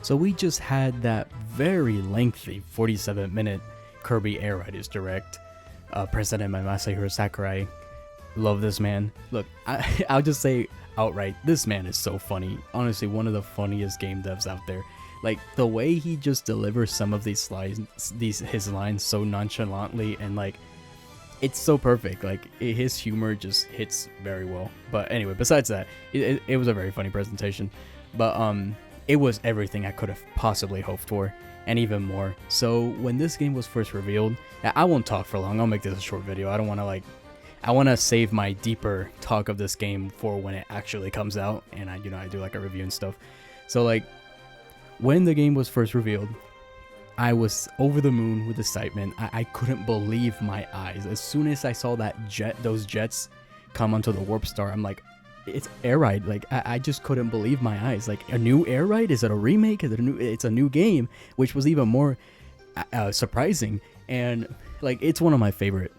So we just had that very lengthy 47-minute Kirby Air Riders Direct, presented by Masahiro Sakurai. Love this man. Look, I'll just say outright, this man is so funny. Honestly, one of the funniest game devs out there. Like, the way he just delivers some of these lines, his lines so nonchalantly, and like, it's so perfect. Like, his humor just hits very well. But anyway, besides that, it was a very funny presentation. But it was everything I could have possibly hoped for, and even more. So when this game was first revealed, I won't talk for long. I'll make this a short video. I don't want to I want to save my deeper talk of this game for when it actually comes out, and I do like a review and stuff. So like, when the game was first revealed, I was over the moon with excitement. I couldn't believe my eyes. As soon as I saw those jets come onto the warp star, I'm like, it's Air Ride. Like, I just couldn't believe my eyes. Like, a new Air Ride? Is it a remake? It's a new game, which was even more surprising. And like, it's one of my favorite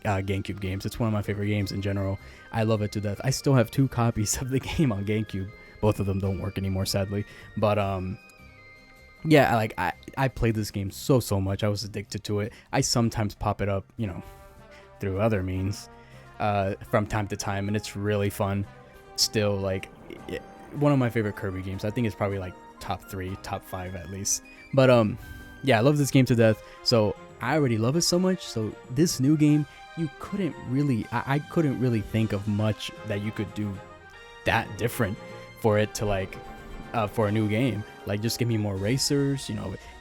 GameCube games. It's one of my favorite games in general. I love it to death. I still have 2 copies of the game on GameCube. Both of them don't work anymore, sadly. But yeah, like, I played this game so much. I was addicted to it. I sometimes pop it up, through other means from time to time, and it's really fun. Still, like, one of my favorite Kirby games. I think it's probably like top 3, top 5 at least. But yeah, I love this game to death. So I already love it so much. So this new game, I couldn't really think of much that you could do that different for it to like for a new game. Like, just give me more racers.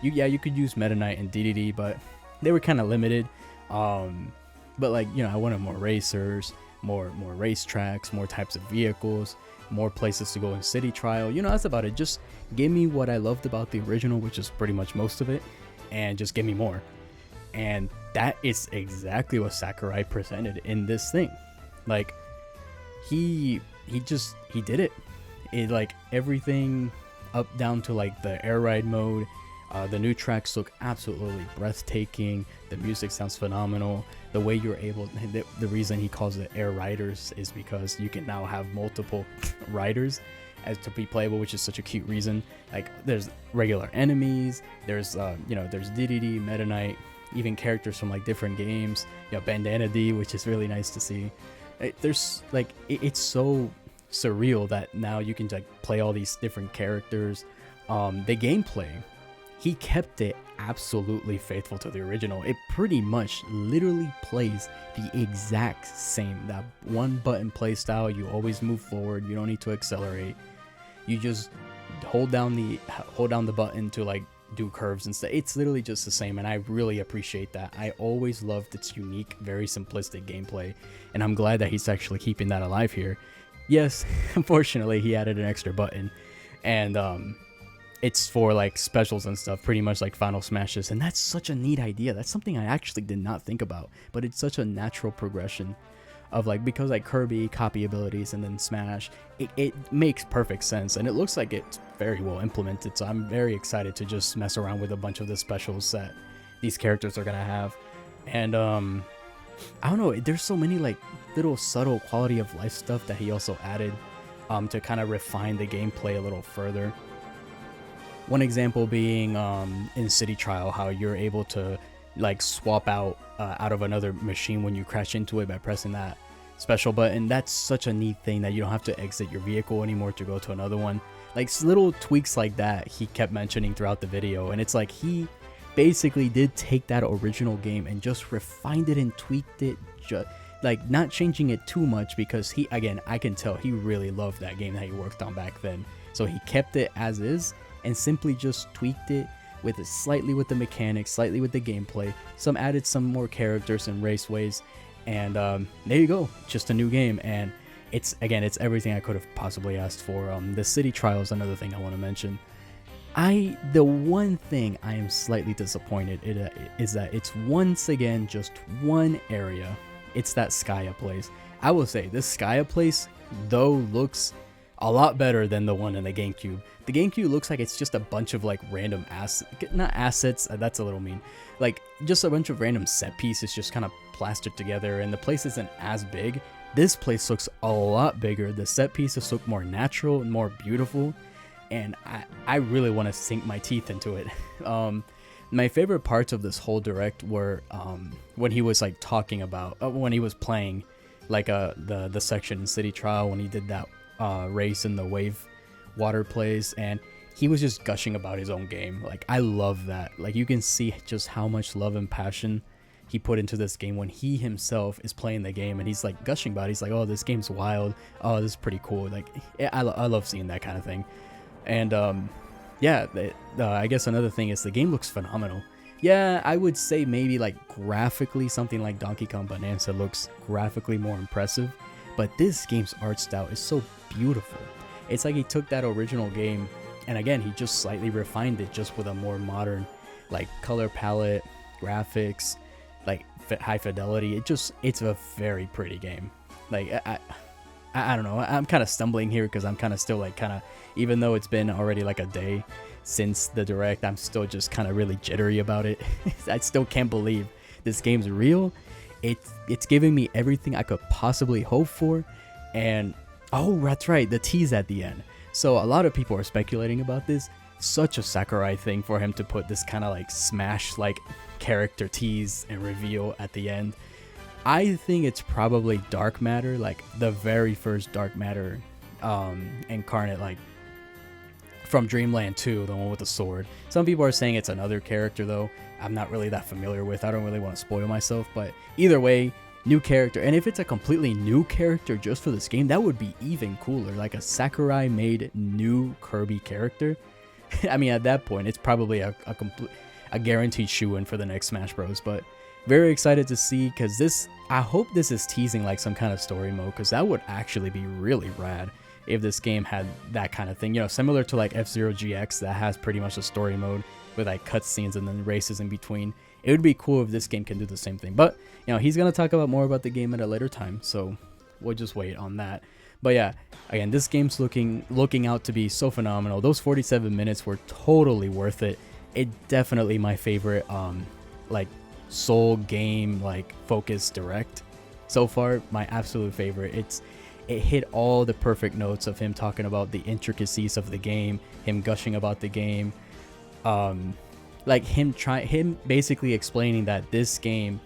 You could use Meta Knight and DDD, but they were kind of limited. But like, I wanted more racers, more race tracks, more types of vehicles, more places to go in city trial. That's about it. Just give me what I loved about the original, which is pretty much most of it, and just give me more. And that is exactly what Sakurai presented in this thing. Like, he did it. It, like, everything up down to like the air ride mode. The new tracks look absolutely breathtaking. The music sounds phenomenal. The way you're able, the reason he calls it Air Riders is because you can now have multiple riders as to be playable, which is such a cute reason. Like, there's regular enemies, there's there's DDD, Meta Knight, even characters from like different games. Bandana D, which is really nice to see. There's like, it's so surreal that now you can like play all these different characters. The gameplay, he kept it absolutely faithful to the original. It pretty much literally plays the exact same. That one button play style. You always move forward. You don't need to accelerate. You just hold down the button to like do curves and stuff. It's literally just the same, and I really appreciate that. I always loved its unique, very simplistic gameplay, and I'm glad that he's actually keeping that alive here. Yes, unfortunately, he added an extra button, and it's for like specials and stuff, pretty much like Final Smashes, and that's such a neat idea. That's something I actually did not think about, but it's such a natural progression of like, because like Kirby, copy abilities, and then Smash, it makes perfect sense, and it looks like it's very well implemented. So I'm very excited to just mess around with a bunch of the specials that these characters are gonna have. And I don't know, there's so many like little subtle quality of life stuff that he also added to kind of refine the gameplay a little further. One example being in City Trial, how you're able to like swap out of another machine when you crash into it by pressing that special button. That's such a neat thing that you don't have to exit your vehicle anymore to go to another one. Like, little tweaks like that he kept mentioning throughout the video, and it's like he basically did take that original game and just refined it and tweaked it, just like not changing it too much, because I can tell he really loved that game that he worked on back then. So he kept it as is and simply just tweaked it slightly with the mechanics, slightly with the gameplay, added some more characters and raceways, and there you go, just a new game. And it's everything I could have possibly asked for. The city trial is another thing I want to mention. The one thing I am slightly disappointed is that it's once again just one area. It's that Skya place. I will say this Skya place though looks a lot better than the one in the GameCube. The GameCube looks like it's just a bunch of like random not assets, that's a little mean, like just a bunch of random set pieces just kind of plastered together, and the place isn't as big. This place looks a lot bigger. The set pieces look more natural and more beautiful, and I really want to sink my teeth into it. My favorite parts of this whole direct were when he was like talking about when he was playing like the section in City Trial, when he did that race in the wave water place, and he was just gushing about his own game. Like, I love that. Like, you can see just how much love and passion he put into this game when he himself is playing the game, and he's like gushing about it. He's like, oh, this game's wild, oh, this is pretty cool. Like, I love seeing that kind of thing. And yeah, I guess another thing is the game looks phenomenal. Yeah, I would say maybe like graphically something like Donkey Kong Bonanza looks graphically more impressive, but this game's art style is so beautiful. It's like he took that original game, and again, he just slightly refined it just with a more modern like color palette, graphics, like high fidelity. It's a very pretty game. Like, I don't know, I'm kind of stumbling here because I'm kind of still like even though it's been already like a day since the direct, I'm still just kind of really jittery about it. I still can't believe this game's real. It's giving me everything I could possibly hope for. And oh, that's right, the tease at the end. So a lot of people are speculating about this. Such a Sakurai thing for him to put this kind of like Smash like character tease and reveal at the end. I think it's probably Dark Matter, like the very first Dark Matter incarnate, like from Dreamland 2, the one with the sword. Some people are saying it's another character though. I'm not really that familiar with. I don't really want to spoil myself, but either way, new character. And if it's a completely new character just for this game, that would be even cooler. Like a Sakurai made new Kirby character. I mean, at that point, it's probably a guaranteed shoe-in for the next Smash Bros. But very excited to see, because I hope this is teasing like some kind of story mode, because that would actually be really rad if this game had that kind of thing. You know, similar to like F-Zero GX that has pretty much a story mode with like cutscenes and then races in between. It would be cool if this game can do the same thing. But, you know, he's going to talk about more about the game at a later time, so we'll just wait on that. But yeah, again, this game's looking out to be so phenomenal. Those 47 minutes were totally worth it. It definitely my favorite like soul game like focus direct so far. My absolute favorite. It hit all the perfect notes of him talking about the intricacies of the game, him gushing about the game, like him basically explaining that this game,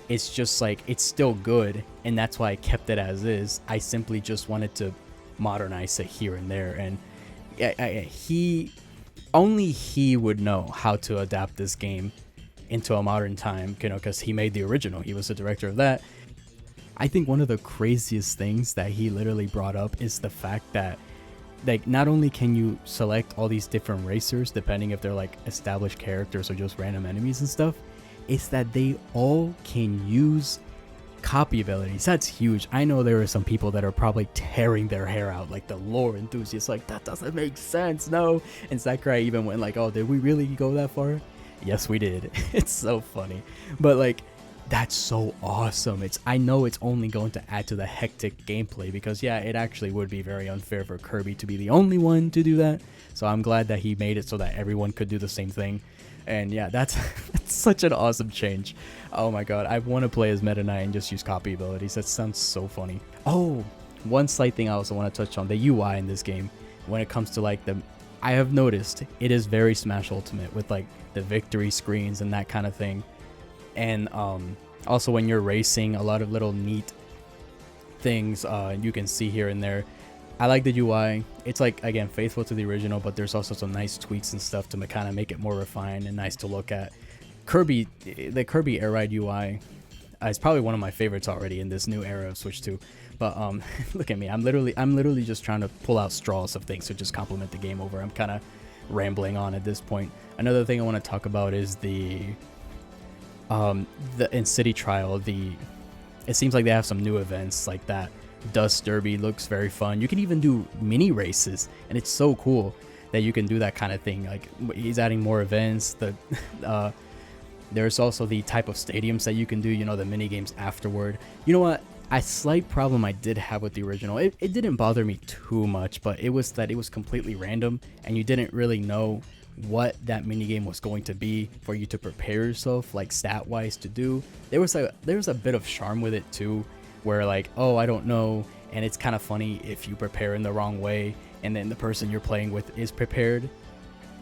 it's just like, it's still good, and that's why I kept it as is. I simply just wanted to modernize it here and there, and only he would know how to adapt this game into a modern time, you know, because he made the original. He was the director of that. I think one of the craziest things that he literally brought up is the fact that, like, not only can you select all these different racers depending if they're like established characters or just random enemies and stuff, it's that they all can use copy abilities. That's huge. I know there are some people that are probably tearing their hair out, like the lore enthusiasts, like, that doesn't make sense, no. And Sakurai even went like, oh, did we really go that far? Yes, we did. It's so funny. But like, that's so awesome. I know it's only going to add to the hectic gameplay, because yeah, it actually would be very unfair for Kirby to be the only one to do that. So I'm glad that he made it so that everyone could do the same thing. And yeah, that's such an awesome change. Oh my god, I want to play as Meta Knight and just use copy abilities. That sounds so funny. Oh, one slight thing I also want to touch on, the UI in this game, when it comes to like I have noticed it is very Smash Ultimate with like the victory screens and that kind of thing. And also when you're racing, a lot of little neat things you can see here and there. I like the UI. It's like, again, faithful to the original, but there's also some nice tweaks and stuff to kind of make it more refined and nice to look at. The Kirby Air Ride UI is probably one of my favorites already in this new era of Switch 2. But look at me, I'm literally just trying to pull out straws of things to just complement the game over. I'm kind of rambling on at this point. Another thing I want to talk about is the in City Trial, it seems like they have some new events like that. Dust Derby looks very fun. You can even do mini races, and it's so cool that you can do that kind of thing. Like, he's adding more events. There's also the type of stadiums that you can do, you know, the mini games afterward. You know what? A slight problem I did have with the original, it didn't bother me too much, but it was that it was completely random, and you didn't really know what that minigame was going to be for you to prepare yourself, like stat wise, to do. There was a bit of charm with it too, where like, oh, I don't know, and it's kind of funny if you prepare in the wrong way and then the person you're playing with is prepared,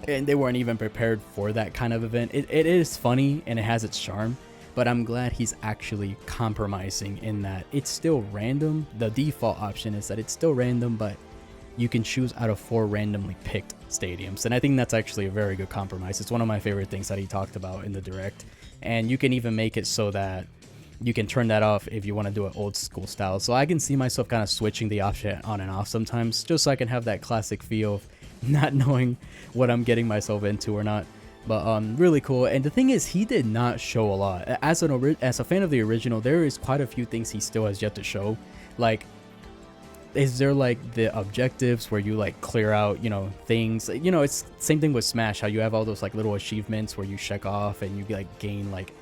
and they weren't even prepared for that kind of event. It is funny and it has its charm, but I'm glad he's actually compromising in that it's still random. The default option is that it's still random, but you can choose out of 4 randomly picked stadiums, and I think that's actually a very good compromise. It's one of my favorite things that he talked about in the direct, and you can even make it so that you can turn that off if you want to do it old school style. So I can see myself kind of switching the option on and off sometimes, just so I can have that classic feel of not knowing what I'm getting myself into or not. But really cool. And the thing is, he did not show a lot. As a fan of the original, there is quite a few things he still has yet to show. Like, is there like the objectives where you like clear out, you know, things, you know, it's same thing with Smash, how you have all those like little achievements where you check off and you like gain like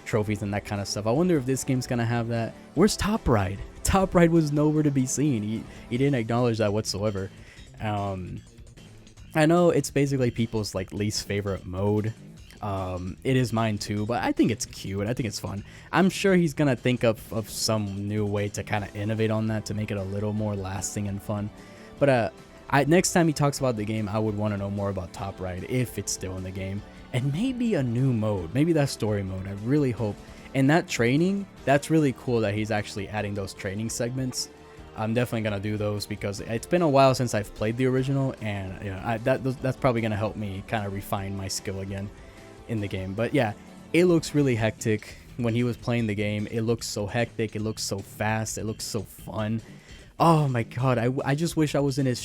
trophies and that kind of stuff. I wonder if this game's gonna have that. Where's Top Ride? Top Ride was nowhere to be seen. He didn't acknowledge that whatsoever. I know it's basically people's like least favorite mode. It is mine too, but I think it's cute. I think it's fun. I'm sure he's gonna think of some new way to kind of innovate on that to make it a little more lasting and fun. But next time he talks about the game, I would want to know more about Top Ride if it's still in the game. And maybe a new mode, maybe that story mode. I really hope. And that training, that's really cool that he's actually adding those training segments. I'm definitely gonna do those because it's been a while since I've played the original, and you know, that's probably gonna help me kind of refine my skill again in the game. But yeah, it looks really hectic. When he was playing the game, it looks so hectic. It looks so fast. It looks so fun. Oh my god, I just wish I was in his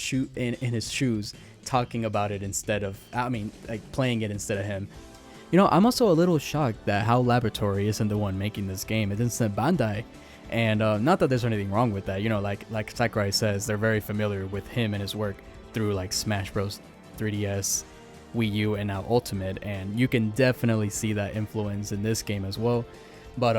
shoes talking about it instead of, I mean, like playing it instead of him. You know, I'm also a little shocked that HAL Laboratory isn't the one making this game. It's instead Bandai. And not that there's anything wrong with that. You know, like Sakurai says, they're very familiar with him and his work through like Smash Bros, 3DS, Wii U, and now Ultimate, and you can definitely see that influence in this game as well. But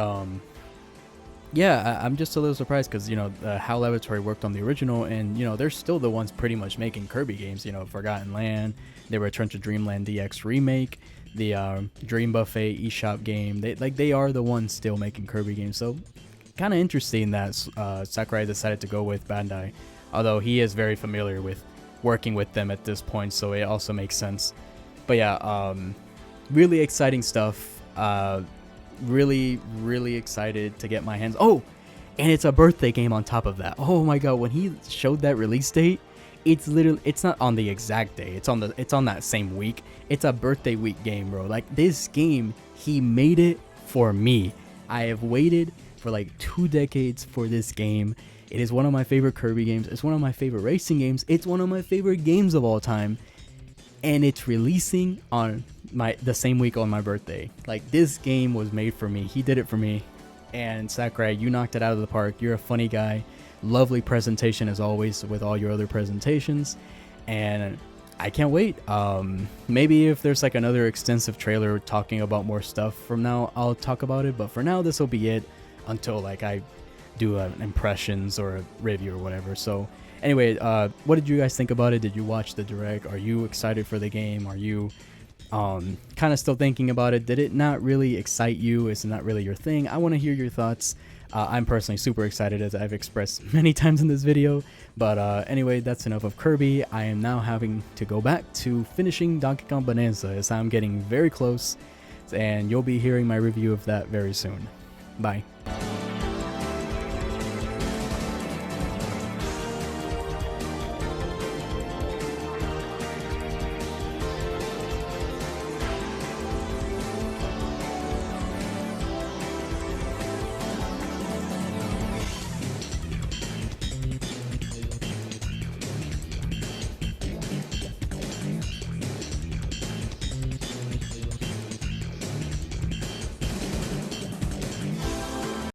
yeah, I'm just a little surprised because, you know, HAL Laboratory worked on the original, and, you know, they're still the ones pretty much making Kirby games. You know, Forgotten Land, the Return to Dreamland DX remake, the Dream Buffet eShop game. They are the ones still making Kirby games. So kind of interesting that Sakurai decided to go with Bandai, although he is very familiar with working with them at this point, so it also makes sense. But yeah, really exciting stuff. Really excited to get my hands. Oh, and it's a birthday game on top of that. Oh my god, when he showed that release date, it's not on the exact day, it's on that same week. It's a birthday week game, bro. Like, this game, he made it for me. I have waited for like 2 decades for this game. It is one of my favorite Kirby games. It's one of my favorite racing games. It's one of my favorite games of all time, and it's releasing on the same week on my birthday. Like, this game was made for me. He did it for me. And Sakurai, you knocked it out of the park. You're a funny guy. Lovely presentation as always with all your other presentations, and I can't wait. Maybe if there's like another extensive trailer talking about more stuff from now, I'll talk about it, but for now this will be it until like I do an impressions or a review or whatever. So anyway, what did you guys think about it? Did you watch the direct? Are you excited for the game? Are you kind of still thinking about it? Did it not really excite you? Is it not really your thing? I want to hear your thoughts. I'm personally super excited, as I've expressed many times in this video. But anyway, that's enough of Kirby. I am now having to go back to finishing Donkey Kong Bonanza, as I'm getting very close, and you'll be hearing my review of that very soon. Bye.